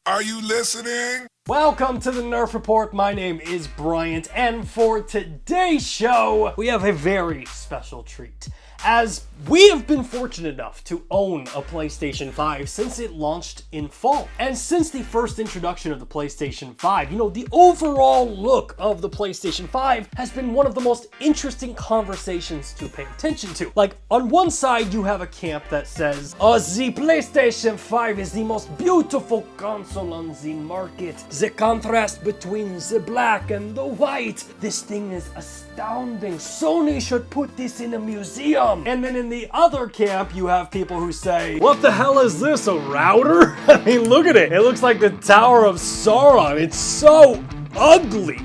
Are you listening? Welcome to the Nerf Report. My name is Bryant, and for today's show, we have a very special treat. As we have been fortunate enough to own a PlayStation 5 since it launched in fall. And since the first introduction of the PlayStation 5, the overall look of the PlayStation 5 has been one of the most interesting conversations to pay attention to. Like, on one side, you have a camp that says, "Oh, the PlayStation 5 is the most beautiful console on the market. The contrast between the black and the white. This thing is astounding. Sony should put this in a museum." And then in the other camp, you have people who say, "What the hell is this, a router?" I mean, look at it. It looks like the Tower of Sauron. It's so ugly.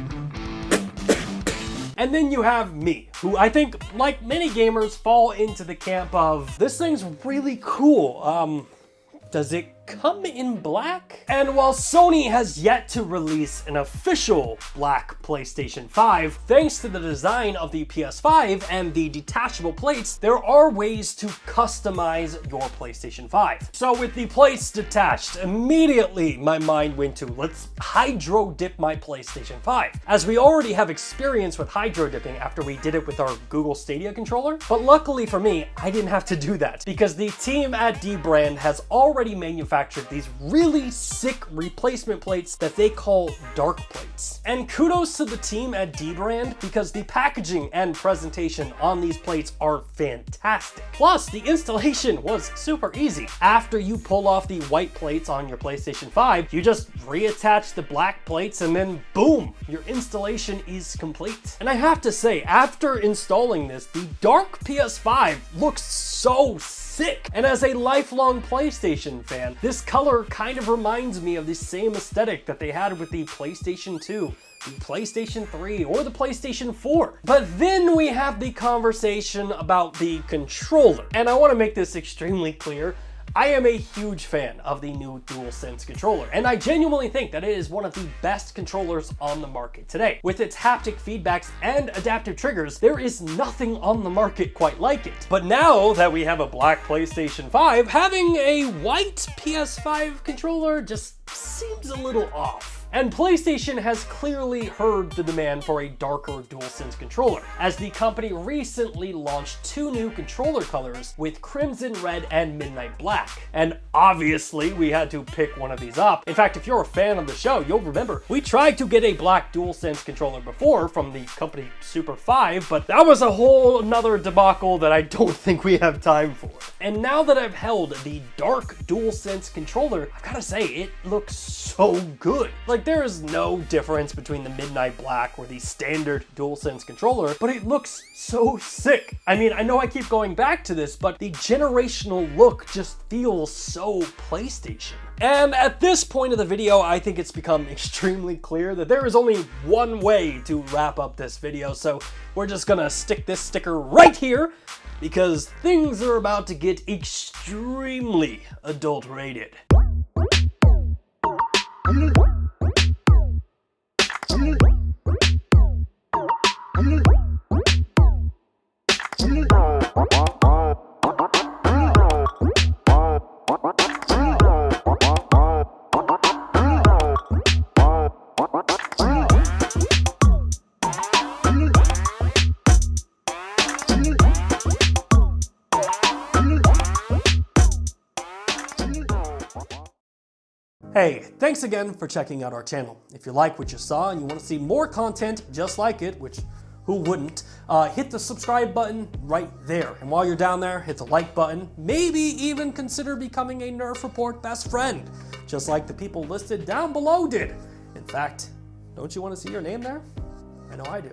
And then you have me, who I think, like many gamers, fall into the camp of, this thing's really cool. Does it come in black? And while Sony has yet to release an official black PlayStation 5, thanks to the design of the PS5 and the detachable plates, there are ways to customize your PlayStation 5. So with the plates detached, immediately my mind went to, let's hydro dip my PlayStation 5. As we already have experience with hydro dipping after we did it with our Google Stadia controller. But luckily for me, I didn't have to do that because the team at dbrand has already manufactured these really sick replacement plates that they call dark plates. And kudos to the team at dbrand because the packaging and presentation on these plates are fantastic. Plus, the installation was super easy. After you pull off the white plates on your PlayStation 5, you just reattach the black plates and then boom, your installation is complete. And I have to say, after installing this, the dark PS5 looks so sick. And as a lifelong PlayStation fan, this color kind of reminds me of the same aesthetic that they had with the PlayStation 2, the PlayStation 3, or the PlayStation 4. But then we have the conversation about the controller. And I want to make this extremely clear. I am a huge fan of the new DualSense controller, and I genuinely think that it is one of the best controllers on the market today. With its haptic feedbacks and adaptive triggers, there is nothing on the market quite like it. But now that we have a black PlayStation 5, having a white PS5 controller just seems a little off. And PlayStation has clearly heard the demand for a darker DualSense controller, as the company recently launched two new controller colors with Crimson Red and Midnight Black. And obviously, we had to pick one of these up. In fact, if you're a fan of the show, you'll remember we tried to get a black DualSense controller before from the company Super 5, but that was a whole another debacle that I don't think we have time for. And now that I've held the dark DualSense controller, I've gotta say, it looks so good. Like, there is no difference between the Midnight Black or the standard DualSense controller, but it looks so sick. I mean, I know I keep going back to this, but the generational look just feels so PlayStation. And at this point of the video, I think it's become extremely clear that there is only one way to wrap up this video, so we're just gonna stick this sticker right here because things are about to get extremely adult rated. Hey, thanks again for checking out our channel. If you like what you saw and you want to see more content just like it, which who wouldn't, hit the subscribe button right there. And while you're down there, hit the like button. Maybe even consider becoming a Nerf Report best friend, just like the people listed down below did. In fact, don't you want to see your name there? I know I do.